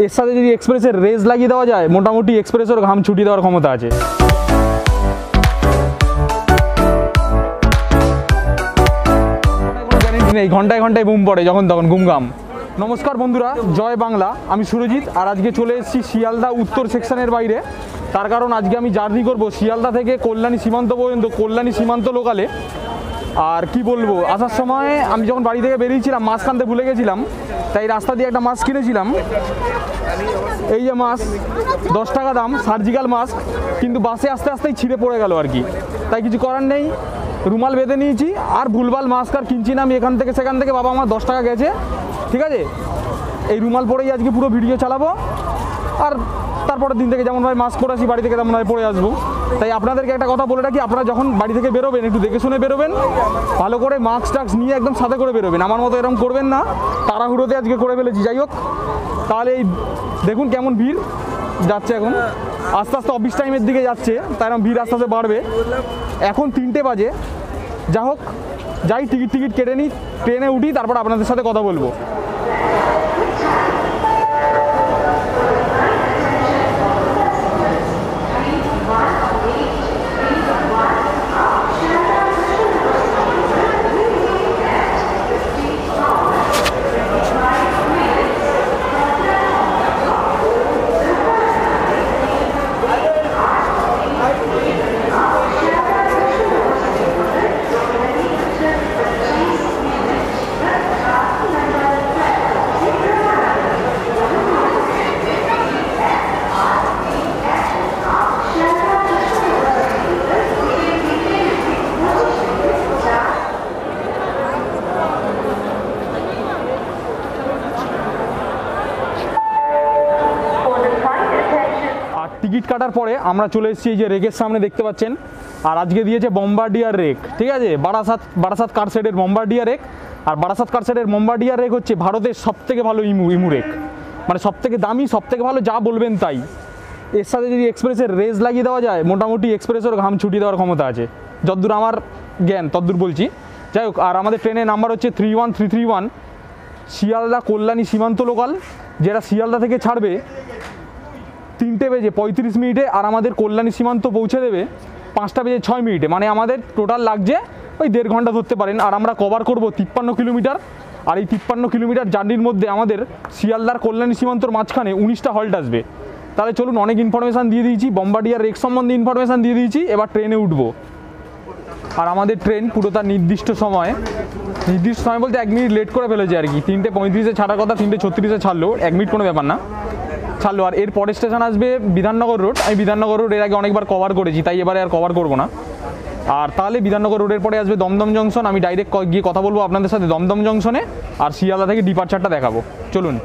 এর সাথে যদি এক্সপ্রেসের রেস লাগিয়ে দেওয়া যায়, মোটামুটি এক্সপ্রেসের ঘাম ছুটি দেওয়ার ক্ষমতা আছে। গ্যারেন্টি নেই, ঘন্টায় ঘন্টায় বুম পড়ে যখন তখন গুমগাম। নমস্কার বন্ধুরা, জয় বাংলা। আমি সুরজিৎ, আর আজকে চলে এসেছি শিয়ালদা উত্তর সেকশনের বাইরে। তার কারণ আজকে আমি জার্নি করব শিয়ালদা থেকে কল্যাণী সীমান্ত পর্যন্ত, কল্যাণী সীমান্ত লোকালে। আর কি বলবো, আসার সময় আমি যখন বাড়ি থেকে বেরিয়েছিলাম মাস্ক আনতে ভুলে গেছিলাম, তাই রাস্তা দিয়ে একটা মাস্ক কিনেছিলাম। এই যে মাস্ক, 10 টাকা দাম, সার্জিক্যাল মাস্ক, কিন্তু বাসে আস্তে আস্তেই ছিঁড়ে পড়ে গেল আর কি। তাই কিছু করার নেই, রুমাল বেঁধে নিয়েছি। আর ভুলভাল মাস্ক আর কিনছি না আমি এখান থেকে সেখান থেকে। বাবা আমার 10 টাকা গেছে, ঠিক আছে। এই রুমাল পরেই আজকে পুরো ভিডিও চালাবো। আর তারপরের দিন থেকে যেমনভাবে মাস্ক পরে আসি বাড়ি থেকে তেমনভাবে পরে আসবো। তাই আপনাদেরকে একটা কথা বলে রাখি, আপনারা যখন বাড়ি থেকে বেরোবেন একটু দেখে শুনে বেরোবেন, ভালো করে মাস্ক টাস্ক নিয়ে একদম সাথে করে বেরোবেন। আমার মতো এরকম করবেন না, তাড়াহুড়োতে আজকে করে ফেলেছি। যাই হোক, তাহলে এই দেখুন কেমন ভিড় যাচ্ছে। এখন আস্তে আস্তে অফিস টাইমের দিকে যাচ্ছে, তাই এরকম ভিড় আস্তে আস্তে বাড়বে। এখন 3টে বাজে। যা হোক, যাই টিকিট কেটে নিই, ট্রেনে উঠি, তারপর আপনাদের সাথে কথা বলবো। টিকিট কাটার পরে আমরা চলে এসেছি এই যে রেকের সামনে, দেখতে পাচ্ছেন। আর আজকে দিয়েছে বম্বার্ডিয়ার রেক, ঠিক আছে। Barasat কারশেডের Bombardier rake. আর বারাসাত কারশেডের বম্বার্ডিয়ার রেক হচ্ছে ভারতের সবথেকে ভালো ইমু রেক, মানে সবথেকে দামি, সবথেকে ভালো, যা বলবেন তাই। এর সাথে যদি এক্সপ্রেসের রেস লাগিয়ে দেওয়া যায়, মোটামুটি এক্সপ্রেসের ঘাম ছুটি দেওয়ার ক্ষমতা আছে, যতদূর আমার জ্ঞান ততদূর বলছি। যাই হোক, আর আমাদের ট্রেনের নাম্বার হচ্ছে 31331, শিয়ালদা কল্যাণী সীমান্ত লোকাল, যেটা শিয়ালদা থেকে ছাড়বে 3টে বেজে 35 মিনিটে, আর আমাদের কল্যাণী সীমান্ত পৌঁছে দেবে 5টা বেজে 6 মিনিটে। মানে আমাদের টোটাল লাগছে ওই 1.5 ঘন্টা ধরতে পারেন। আর আমরা কভার করব 53 কিলোমিটার। আর এই 53 কিলোমিটার জার্নির মধ্যে আমাদের শিয়ালদার কল্যাণী সীমান্তর মাঝখানে 19টা হল্ট আসবে। তাহলে চলুন, অনেক ইনফরমেশান দিয়ে দিয়েছি, বম্বার্ডিয়ার রেক সম্বন্ধে ইনফরমেশান দিয়ে দিয়েছি, এবার ট্রেনে উঠবো। আর আমাদের ট্রেন পুরো তার নির্দিষ্ট সময় বলতে 1 মিনিট লেট করে ফেলেছে আর কি। 3:35-এ ছাড়ার কথা, 3:36-এ ছাড়লো, 1 মিনিট কোনো ব্যাপার না, ছাড়লো। আর এর পরের স্টেশন আসবে বিধাননগর রোড। আমি বিধাননগর রোড এর আগে অনেকবার কভার করেছি, তাই এবারে আর কভার করবো না। আর তাহলে বিধাননগর রোডের পরে আসবে দমদম জংশন। আমি ডাইরেক্ট গিয়ে কথা বলবো আপনাদের সাথে দমদম জংশনে, আর শিয়ালদা থেকে ডিপার্চারটা দেখাবো। চলুন।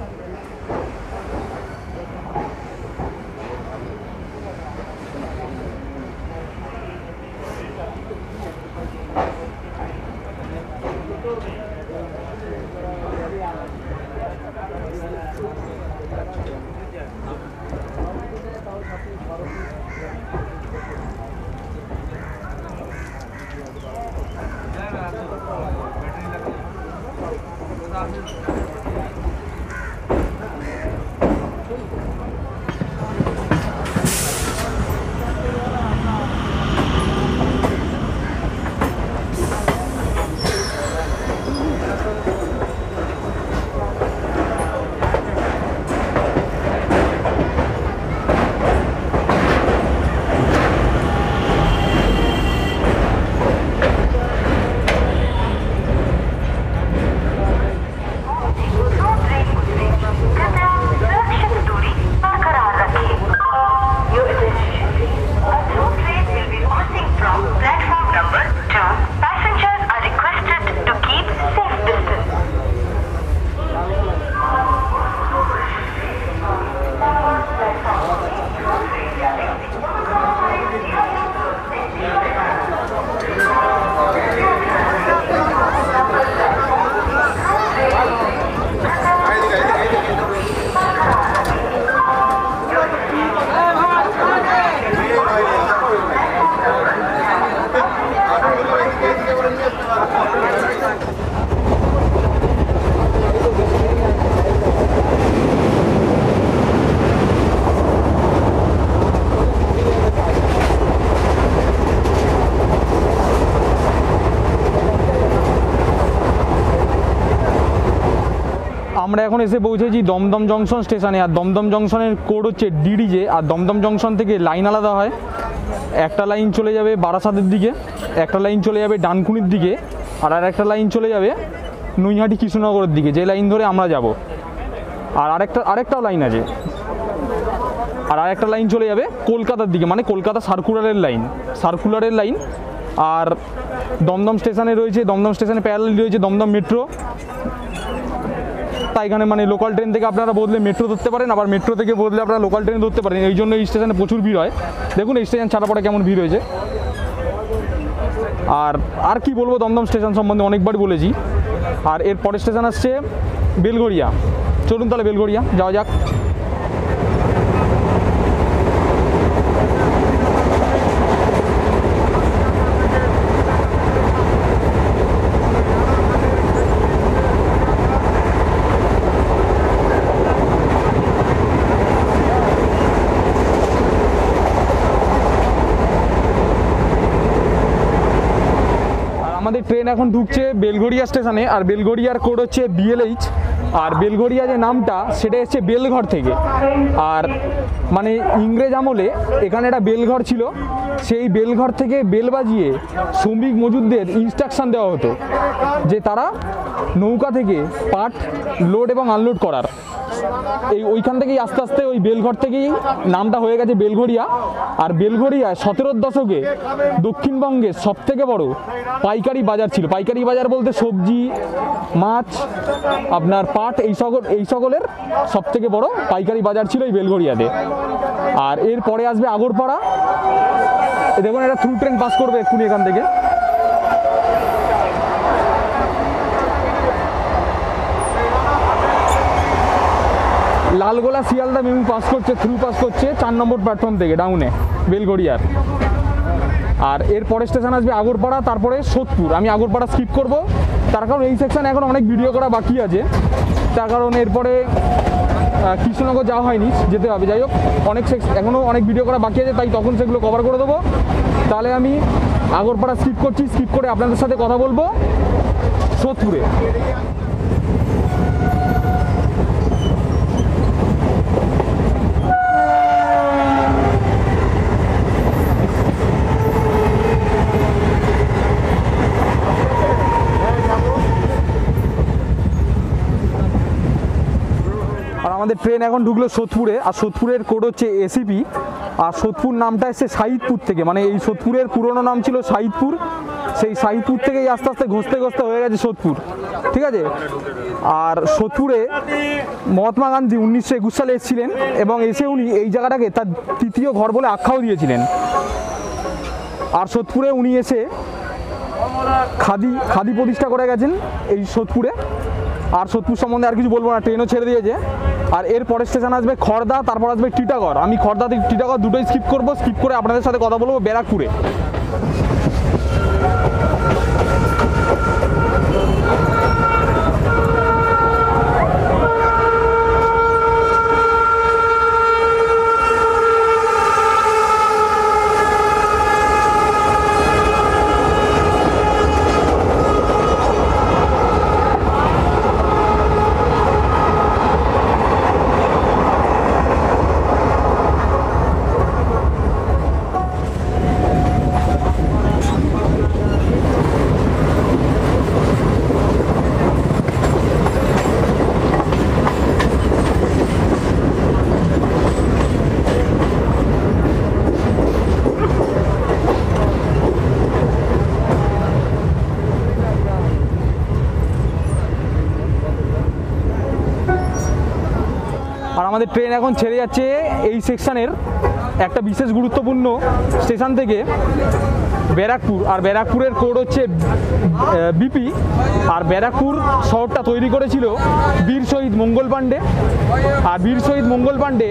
আমরা এখন এসে পৌঁছেছি দমদম জংশন স্টেশনে। আর দমদম জংশনের কোড হচ্ছে ডিডিজে। আর দমদম জংশন থেকে লাইন আলাদা হয়, একটা লাইন চলে যাবে বারাসাতের দিকে, একটা লাইন চলে যাবে ডানকুনির দিকে, আর একটা লাইন চলে যাবে নৈহাটি কৃষ্ণনগরের দিকে, যে লাইন ধরে আমরা যাব। আর আরেকটাও লাইন আছে, আর আরেকটা লাইন চলে যাবে কলকাতার দিকে, মানে কলকাতা সার্কুলারের লাইন। আর দমদম স্টেশনে রয়েছে, দমদম স্টেশনে প্যারালাল রয়েছে দমদম মেট্রো। তাই এখানে মানে লোকাল ট্রেন থেকে আপনারা বদলে মেট্রো ধরতে পারেন, আবার মেট্রো থেকে বদলে আপনারা লোকাল ট্রেন ধরতে পারেন। এই জন্য এই স্টেশনে প্রচুর ভিড় হয়। দেখুন এই স্টেশন ছাড়া পরে কেমন ভিড় হয়েছে। আর কি বলবো, দমদম স্টেশন সম্বন্ধে অনেকবারই বলেছি। আর এর পরের স্টেশন আসছে বেলঘরিয়া। চলুন তাহলে বেলঘরিয়া যাওয়া যাক। আমাদের ট্রেন এখন ঢুকছে বেলঘরিয়া স্টেশনে। আর বেলঘরিয়ার কোড হচ্ছে BLH। আর বেলঘরিয়া যে নামটা সেটা এসছে বেলঘর থেকে। আর মানে ইংরেজ আমলে এখানে একটা বেলঘর ছিল, সেই বেলঘর থেকে বেল বাজিয়ে শ্রমিক মজুরদের ইনস্ট্রাকশান দেওয়া হতো যে তারা নৌকা থেকে পাট লোড এবং আনলোড করার। ওইখান থেকেই আস্তে আস্তে ওই বেলঘর থেকেই নামটা হয়ে গেছে বেলঘরিয়া। আর বেলঘরিয়া 17 দশকে দক্ষিণবঙ্গের সবথেকে বড় পাইকারি বাজার ছিল। পাইকারি বাজার বলতে সবজি, মাছ, আপনার পাট এই সকলের সবথেকে বড় পাইকারি বাজার ছিল এই বেলঘরিয়াতে। আর এরপরে আসবে আগরপাড়া। দেখুন একটা থ্রু ট্রেন পাস করবে এক্ষুনি এখান থেকে। লালগোলা শিয়ালদা মেমু পাস করছে, থ্রু পাস করছে 4 নম্বর প্ল্যাটফর্ম থেকে ডাউনে বেলঘরিয়ার। আর এর পরের স্টেশন আসবে আগরপাড়া, তারপরে সোদপুর। আমি আগরপাড়া স্কিপ করব, তার কারণ এই সেকশানে এখন অনেক ভিডিও করা বাকি আছে। তার কারণ এরপরে কৃষ্ণনগর যাওয়া হয়নি, যেতে হবে। যাই হোক, এখনও অনেক ভিডিও করা বাকি আছে, তাই তখন সেগুলো কভার করে দেবো। তাহলে আমি আগরপাড়া স্কিপ করছি, স্কিপ করে আপনাদের সাথে কথা বলবো সোদপুরে। আমাদের ট্রেন এখন ঢুকলো সোদপুরে। আর সোদপুরের কোড হচ্ছে ACP। আর সোদপুর নামটা এসছে সাইদপুর থেকে, মানে এই সোদপুরের পুরনো নাম ছিল সাইদপুর। সেই সাইদপুর থেকেই আস্তে আস্তে ঘষতে ঘষতে হয়ে গেছে সোদপুর, ঠিক আছে। আর সোদপুরে মহাত্মা গান্ধী 1921 সালে এসেছিলেন, এবং এসে উনি এই জায়গাটাকে তার তৃতীয় ঘর বলে আখ্যাও দিয়েছিলেন। আর সোদপুরে উনি এসে খাদি প্রতিষ্ঠা করে গেছেন এই সোদপুরে। আর সোদপুর সম্বন্ধে আর কিছু বলবো না, ট্রেনও ছেড়ে দিয়েছে। আর এর পরের স্টেশন আসবে খড়দা, তারপর আসবে টিটাগড়। আমি খড়দা থেকে টিটাগড় দুটোই স্কিপ করবো, স্কিপ করে আপনাদের সাথে কথা বলবো ব্যারাকপুরে। আমাদের ট্রেন এখন ছেড়ে যাচ্ছে এই সেকশনের একটা বিশেষ গুরুত্বপূর্ণ স্টেশন থেকে, ব্যারাকপুর। আর ব্যারাকপুরের কোড হচ্ছে BP। আর ব্যারাকপুর শহরটা তৈরি করেছিল বীর শহীদ মঙ্গল পাণ্ডে। আর বীর শহীদ মঙ্গল পাণ্ডে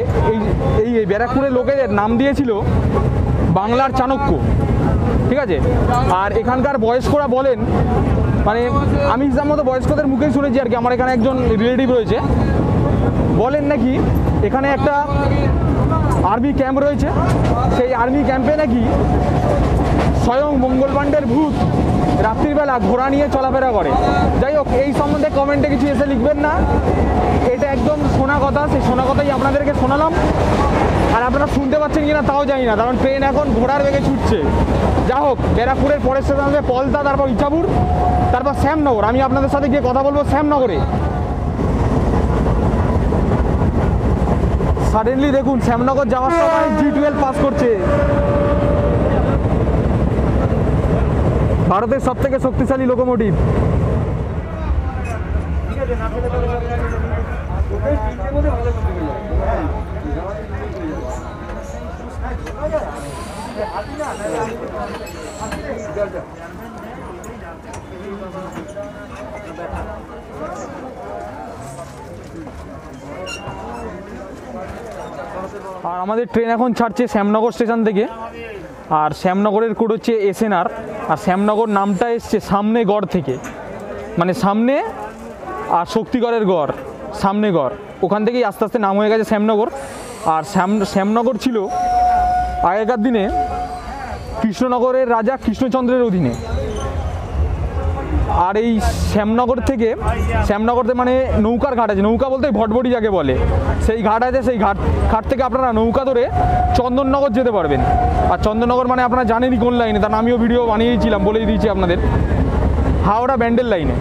এই ব্যারাকপুরের লোকেদের নাম দিয়েছিল বাংলার চাণক্য, ঠিক আছে। আর এখানকার বয়স্করা বলেন, মানে আমি হিসাব মতো বয়স্কদের মুখেই শুনেছি আর কি, আমার এখানে একজন রিলেটিভ রয়েছে, বলেন নাকি এখানে একটা আর্মি ক্যাম্প রয়েছে। সেই আর্মি ক্যাম্পে নাকি স্বয়ং মঙ্গল পাণ্ডের ভূত রাত্রিবেলা ঘোড়া নিয়ে চলাফেরা করে। যাই হোক, এই সম্বন্ধে কমেন্টে কিছু এসে লিখবেন না, এটা একদম শোনা কথা, সেই শোনা কথাই আপনাদেরকে শোনালাম। আর আপনারা শুনতে পাচ্ছেন কিনা তাও জানি না, কারণ ট্রেন এখন ঘোড়ার বেগে ছুটছে। যা হোক, ব্যারাকপুরের পরের স্টেশন হবে পলতা, তারপর ইছাপুর, তারপর শ্যামনগর। আমি আপনাদের সাথে গিয়ে কথা বলবো শ্যামনগরে। সাডেনলি দেখুন শ্যামনগর যাওয়ার সময় G12 পাস করছে। ভারতের সব থেকে শক্তিশালী লোকোমোটিভ। আর আমাদের ট্রেন এখন ছাড়ছে শ্যামনগর স্টেশন থেকে। আর শ্যামনগরের কোড হচ্ছে SNR। আর শ্যামনগর নামটা এসছে সামনে গড় থেকে, মানে সামনে আর শক্তিগড়ের গড়, সামনে গড়, ওখান থেকেই আস্তে আস্তে নাম হয়ে গেছে শ্যামনগর। আর শ্যামনগর ছিল আগেকার দিনে কৃষ্ণনগরের রাজা কৃষ্ণচন্দ্রের অধীনে। আর এই শ্যামনগরতে মানে নৌকার ঘাট আছে, নৌকা বলতে ভটভটি যাকে বলে, সেই ঘাট আছে। সেই ঘাট থেকে আপনারা নৌকা ধরে চন্দননগর যেতে পারবেন। আর চন্দননগর মানে আপনারা জানেনই কোন লাইনে, তার আমিও ভিডিও বানিয়েছিলাম, বলেই দিয়েছি আপনাদের, হাওড়া ব্যান্ডেল লাইনে।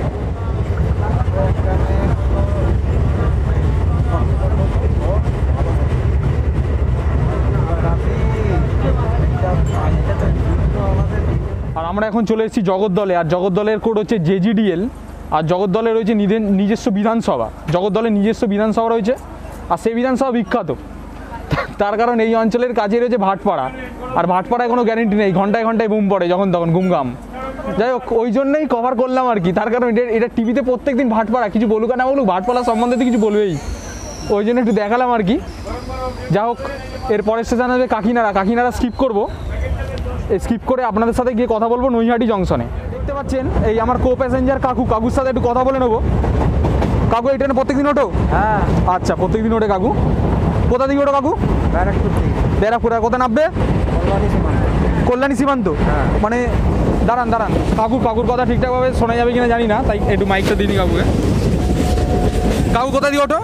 আর আমরা এখন চলে এসেছি জগদ্দলে। আর জগদ্দলের কোড হচ্ছে JGDL। আর জগদ্দলে রয়েছে নিজস্ব বিধানসভা, জগদ্দলের নিজস্ব বিধানসভা রয়েছে। আর সেই বিধানসভা বিখ্যাত, তার কারণ এই অঞ্চলের কাছে রয়েছে ভাটপাড়া। আর ভাটপাড়ায় কোনো গ্যারেন্টি নেই, ঘন্টায় ঘন্টায় বুম পড়ে যখন তখন গুমগাম। যাই হোক, ওই জন্যই কভার করলাম আর কি, তার কারণ এটা টিভিতে প্রত্যেক দিন ভাটপাড়া, কিছু বলুক আর না বলুক, ভাটপাড়া সম্বন্ধে তো কিছু বলবেই, ওই জন্য একটু দেখালাম আর কি। যা হোক, এর পরের স্টেশন হবে কাকিনাড়া। কাকিনাড়া স্কিপ করবো, স্কিপ করে আপনাদের সাথে গিয়ে কথা বলবো নৈহাটি জংশনে। দেখতে পাচ্ছেন এই আমার কো প্যাসেঞ্জার কাকুর সাথে একটু কথা বলে নেবো। কাকু, এই ট্রেনে প্রত্যেকদিন ওঠো? হ্যাঁ। আচ্ছা, প্রত্যেকদিন ওঠে কাকু। কোথা থেকে ওঠো কাকু? ব্যারাকপুর থেকে। ব্যারাকপুর। আর কোথায় নামবে? কল্যাণী সীমান্ত। মানে দাঁড়ান কাকুর কথা ঠিকঠাকভাবে শোনা যাবে কিনা জানি না, তাই একটু মাইকটা দিই কাকুকে। কাকু কোথা দিয়ে ওঠো?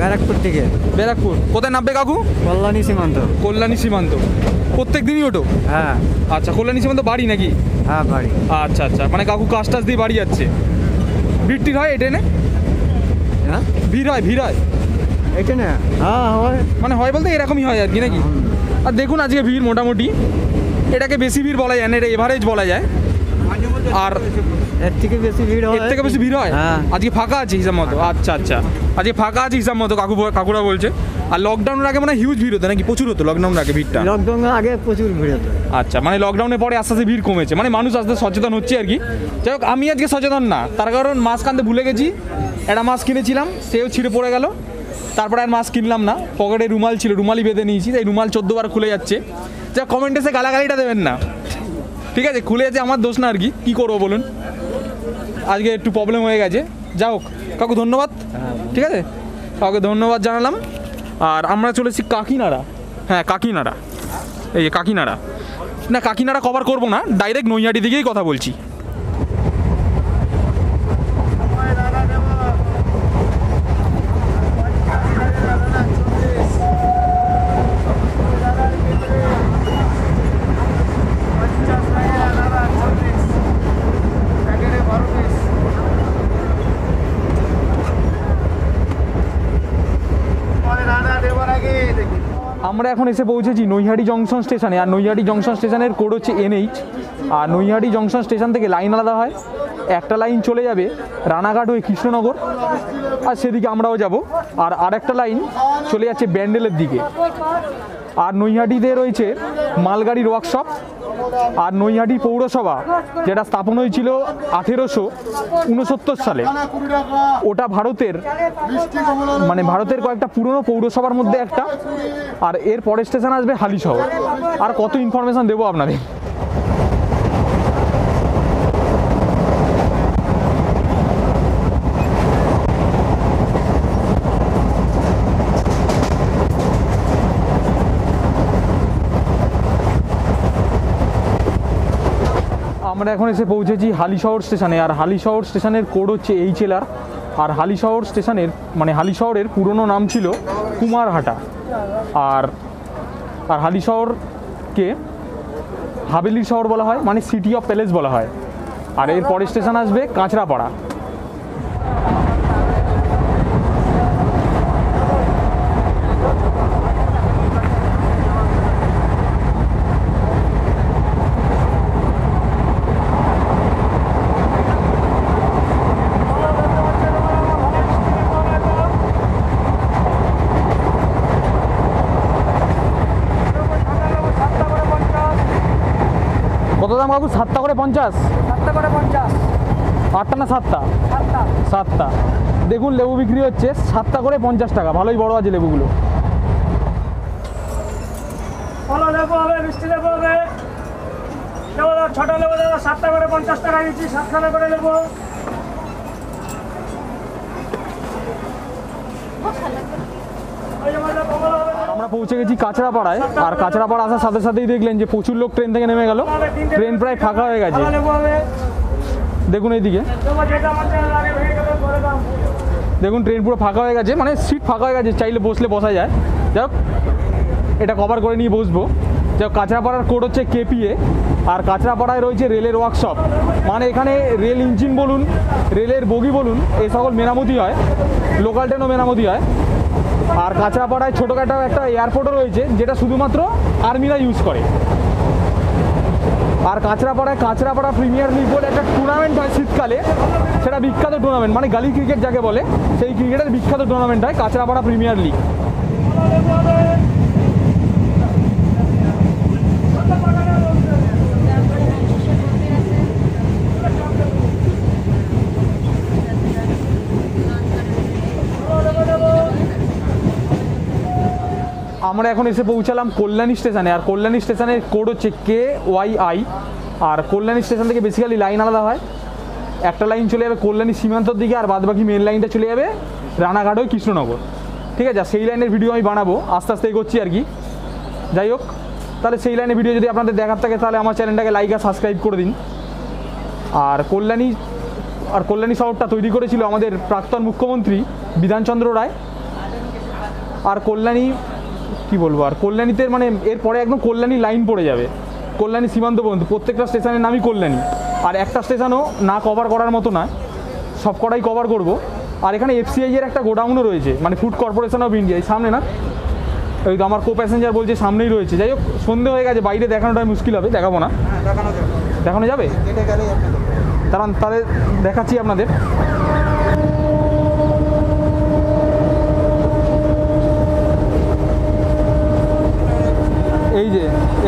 ব্যারাকপুর থেকে। ব্যারাকপুর। কোথায় নামবে কাকু? কল্যাণী সীমান্ত। কল্যাণী সীমান্ত। প্রত্যেক দিনই ওঠো? হ্যাঁ। আচ্ছা, কল্যাণী সীমান্ত বাড়ি নাকি? হ্যাঁ, বাড়ি। আচ্ছা আচ্ছা, মানে কাকু কাজ টাজ দিয়ে বাড়ি যাচ্ছে। ভিড় হয় এই ট্রেনে? হ্যাঁ, ভিড় হয় এই ট্রেনে? হ্যাঁ হয়, মানে হয় বলতে এরকমই হয় আর কি নাকি? আর দেখুন আজকে ভিড় মোটামুটি, এটাকে বেশি ভিড় বলা যায় না, এটা এভারেজ বলা যায়। আর এর থেকে বেশি ভিড় হয়? আজকে ফাঁকা আছে হিসাব মতো? আচ্ছা আচ্ছা, আজকে ফাঁকা আছে হিসাব মতো কাকুরা বলছে। আর লকডাউনের আগে মানে হিউজ ভিড় হতো নাকি? প্রচুর হতো লকডাউনের আগে ভিড়টা? লকডাউনের আগে প্রচুর ভিড় হতো। আচ্ছা, মানে লকডাউনের পরে আস্তে আস্তে ভিড় কমেছে, মানে মানুষ আস্তে সচেতন হচ্ছে আর কি। যাই হোক, আমি আজকে সচেতন না, তার কারণ মাস্ক আনতে ভুলে গেছি। একটা মাস্ক কিনেছিলাম, সেও ছিঁড়ে পড়ে গেল। তারপরে আর মাস্ক কিনলাম না, পকেটে রুমাল ছিল, রুমালই বেঁধে নিয়েছি, তাই রুমাল 14 বার খুলে যাচ্ছে। যা কমেন্টে সে গালাগালিটা দেবেন না, ঠিক আছে? খুলে যাচ্ছে, আমার দোষ না আর কি, কী করবো বলুন, আজকে একটু প্রবলেম হয়ে গেছে। যা হোক কাকু, ধন্যবাদ। ঠিক আছে, কাউকে ধন্যবাদ জানালাম। আর আমরা চলেছি কাকিনাড়া। হ্যাঁ, কাকিনাড়া, এই যে কাকিনাড়া। না, কাকিনাড়া কভার করবো না, ডাইরেক্ট নৈহাটি দিকেই কথা বলছি। আমরা এখন এসে পৌঁছেছি নৈহাটি জংশন স্টেশনে। আর নৈহাটি জংশন স্টেশনের কোড হচ্ছে NH। আর নৈহাটি জংশন স্টেশন থেকে লাইন আলাদা হয়, একটা লাইন চলে যাবে রানাঘাট হয়ে কৃষ্ণনগর, আর সেদিকে আমরাও যাব। আর আরেকটা লাইন চলে যাচ্ছে ব্যান্ডেলের দিকে। আর নৈহাটিতে রয়েছে মালগাড়ির ওয়ার্কশপ। আর নৈহাটি পৌরসভা, যেটা স্থাপন হয়েছিল 1869 সালে, ওটা ভারতের কয়েকটা পুরনো পৌরসভার মধ্যে একটা। আর এর পরের স্টেশন আসবে হালিশহর। আর কত ইনফরমেশন দেবো আপনাদের। আমরা এখন এসে পৌঁছেছি হালিশহর স্টেশনে, আর হালিশহর স্টেশনের কোড হচ্ছে HLR। আর হালিশহর স্টেশনের মানে হালিশহরের পুরনো নাম ছিল কুমারহাটা। আর আর হালিশহরকে হাভেলির শহর বলা হয়, মানে সিটি অফ প্যালেস বলা হয়। আর এর পরের স্টেশন আসবে কাঁচরাপাড়া। কত দাম বাবু? 7টা করে 50? 7টা করে 50। 8টা না 7টা? 7টা। 7টা। দেখুন লেবু বিক্রি হচ্ছে 7টা করে 50 টাকা। ভালোই বড় আছে লেবুগুলো। ভালো লেবু হবে, মিষ্টি লেবু হবে। লেবু দাও, ছোট লেবু দাও, 7টা করে 50 টাকা দিচ্ছি। 7খানা করে লেবু। আমরা পৌঁছে গেছি কাঁচরাপাড়ায়। আর কাঁচরাপাড়া আসার সাথে সাথেই দেখলেন যে প্রচুর লোক ট্রেন থেকে নেমে গেল। ট্রেন প্রায় ফাঁকা হয়ে গেছে। ভালো লেবু হবে। দেখুন এইদিকে, লেবু যেটা আমাদের লাগে ভেঙে গেলে করে দাও। দেখুন ট্রেন পুরো ফাঁকা হয়ে গেছে, মানে সিট ফাঁকা হয়ে গেছে, চাইলে বসলে বসা যায়। যাই হোক, এটা কভার করে নিয়ে বসবো। যাই হোক, কাঁচরাপাড়ার কোড হচ্ছে KPA। আর কাঁচরাপাড়ায় রয়েছে রেলের ওয়ার্কশপ, মানে এখানে রেল ইঞ্জিন বলুন, রেলের বগি বলুন, এই সকল মেরামতি হয়। লোকাল ট্রেনও মেরামতি হয়। আর কাঁচরাপাড়ায় ছোটোখাটো একটা এয়ারপোর্টও রয়েছে, যেটা শুধুমাত্র আর্মিরা ইউজ করে। আর কাঁচরাপাড়া প্রিমিয়ার লিগ বলে একটা টুর্নামেন্ট হয় শীতকালে, সেটা বিখ্যাত টুর্নামেন্ট, মানে গালি ক্রিকেট যাকে বলে, সেই ক্রিকেটের বিখ্যাত টুর্নামেন্ট হয় কাঁচরাপাড়া প্রিমিয়ার লিগ। আমরা এখন এসে পৌঁছালাম কল্যাণী স্টেশনে। আর কল্যাণী স্টেশনের কোড হচ্ছে KYI। আর কল্যাণী স্টেশন থেকে বেসিক্যালি লাইন আলাদা হয়। একটা লাইন চলে যাবে কল্যাণী সীমান্তর দিকে, আর বাদবাকি মেন লাইনটা চলে যাবে রানাঘাট ওই কৃষ্ণনগর। ঠিক আছে, সেই লাইনের ভিডিও আমি বানাবো, আস্তে আস্তে এগোচ্ছি আর কি। যাই হোক, তাহলে সেই লাইনের ভিডিও যদি আপনাদের দেখার থাকে তাহলে আমার চ্যানেলটাকে লাইক আর সাবস্ক্রাইব করে দিন। আর কল্যাণী শহরটা তৈরি করেছিল আমাদের প্রাক্তন মুখ্যমন্ত্রী বিধানচন্দ্র রায়। আর কি বলবো, আর কল্যাণীতে মানে এরপরে একদম কল্যাণী লাইন পড়ে যাবে, কল্যাণী সীমান্ত পর্যন্ত। প্রত্যেকটা স্টেশনের নামই কল্যাণী। আর একটা স্টেশনও না কভার করার মতো নয়, সব কটাই কভার করব। আর এখানে FCI এর একটা গোডাউনও রয়েছে, মানে ফুড কর্পোরেশন অফ ইন্ডিয়া, এই সামনে না, ওই তো আমার কো প্যাসেঞ্জার বলছে সামনেই রয়েছে। যাই হোক, সন্ধে হয়ে গেছে, বাইরে দেখানোটাই মুশকিল হবে। দেখাবো না? দেখানো যাবে? কারণ তাহলে দেখাচ্ছি আপনাদের।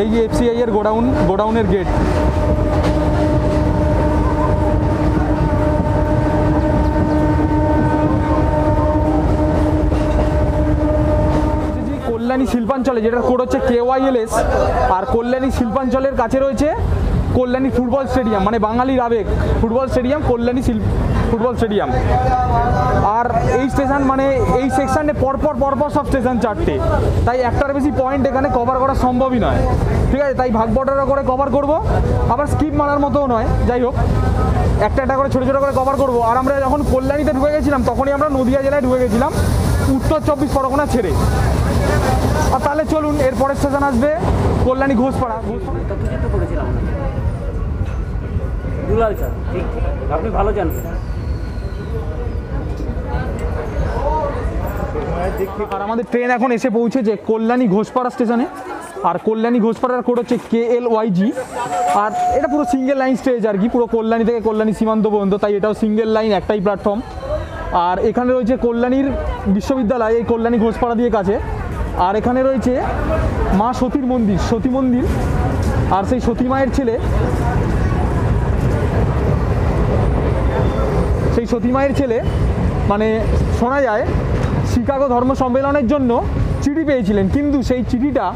এই যে FCI এর গোডাউনের গেট। কল্যাণী শিল্পাঞ্চলে, যেটার কোড হচ্ছে KYLS। আর কল্যাণী শিল্পাঞ্চলের কাছে রয়েছে কল্যাণী ফুটবল স্টেডিয়াম, মানে বাঙালির আবেগ football stadium, Kalyani football stadium. আর এই স্টেশন মানে এই সেকশনে পরপর সব স্টেশন 4টে, তাই একটার বেশি পয়েন্ট এখানে কভার করা সম্ভবই নয়। ঠিক আছে, তাই ভাগ বটরা করে কভার করব, আবার স্কিপ মারার মতোও নয়। যাই হোক, একটা করে ছোটো করে কভার করব। আর আমরা যখন কল্যাণীতে ঢুকে গেছিলাম তখনই আমরা নদিয়া জেলায় ঢুকে গেছিলাম, উত্তর 24 পরগনা ছেড়ে। আর তাহলে চলুন, এরপরের স্টেশন আসবে কল্যাণী ঘোষপাড়া। দুলাল স্যার, ঠিক, আপনি ভালো জানবেন। আর আমাদের ট্রেন এখন এসে পৌঁছেছে কল্যাণী ঘোষপাড়া স্টেশনে। আর কল্যাণী ঘোষপাড়ার কোড হচ্ছে KLYG। আর এটা পুরো সিঙ্গেল লাইন স্টেজ আর কি, পুরো কল্যাণী থেকে কল্যাণী সীমান্ত পর্যন্ত, তাই এটাও সিঙ্গেল লাইন, একটাই প্ল্যাটফর্ম। আর এখানে রয়েছে কল্যাণীর বিশ্ববিদ্যালয়, এই কল্যাণী ঘোষপাড়া দিয়ে কাছে। আর এখানে রয়েছে মা সতী মন্দির। আর সেই সতী মায়ের ছেলে, মানে শোনা যায় শিকাগো ধর্ম সম্মেলনের জন্য চিঠি পেয়েছিলেন, কিন্তু সেই চিঠিটা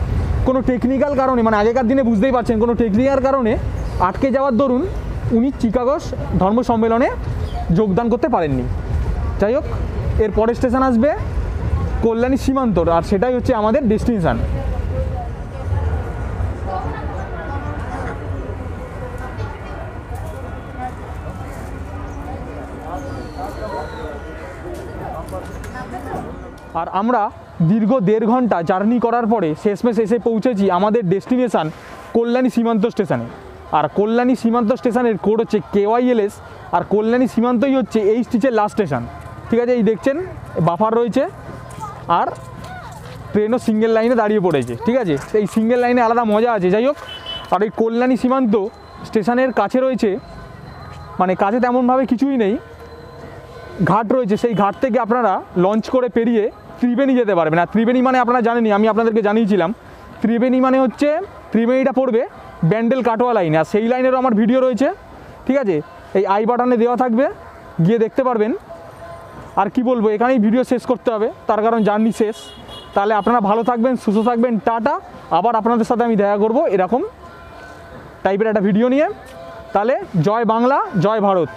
কোনো টেকনিক্যাল কারণে, মানে আগেকার দিনে বুঝতেই পারছেন, কোনো টেকনিক্যাল কারণে আটকে যাওয়ার দরুন উনি চিকাগো ধর্ম সম্মেলনে যোগদান করতে পারেননি। যাই হোক, এর পরের স্টেশন আসবে কল্যাণী সীমান্তর, আর সেটাই হচ্ছে আমাদের ডেস্টিনেশন। আর আমরা দীর্ঘ 1.5 ঘন্টা জার্নি করার পরে শেষমেশ এসে পৌঁছেছি আমাদের ডেস্টিনেশান কল্যাণী সীমান্ত স্টেশনে। আর কল্যাণী সীমান্ত স্টেশনের কোড হচ্ছে KYLS, আর কল্যাণী সীমান্তই হচ্ছে এই স্টিচের লাস্ট স্টেশন। ঠিক আছে, এই দেখছেন বাফার রয়েছে, আর ট্রেনও সিঙ্গেল লাইনে দাঁড়িয়ে পড়েছে। ঠিক আছে, এই সিঙ্গেল লাইনে আলাদা মজা আছে। যাই হোক, আর এই কল্যাণী সীমান্ত স্টেশনের কাছে রয়েছে, মানে কাছে তেমনভাবে কিছুই নেই, ঘাট রয়েছে। সেই ঘাট থেকে আপনারা লঞ্চ করে পেরিয়ে ত্রিবেণী যেতে পারবেন। আর ত্রিবেণী মানে আপনারা জানেনই, আমি আপনাদেরকে জানিয়েছিলাম, ত্রিবেণী মানে হচ্ছে ত্রিবেণীটা পড়বে ব্যান্ডেল কাটোয়া লাইনে, আর সেই লাইনেরও আমার ভিডিও রয়েছে। ঠিক আছে, এই আই বাটনে দেওয়া থাকবে, গিয়ে দেখতে পারবেন। আর কি বলবো, এখানেই ভিডিও শেষ করতে হবে, তার কারণ জার্নি শেষ। তাহলে আপনারা ভালো থাকবেন, সুস্থ থাকবেন, টাটা। আবার আপনাদের সাথে আমি দেখা করব এরকম টাইপের একটা ভিডিও নিয়ে। তাহলে জয় বাংলা, জয় ভারত।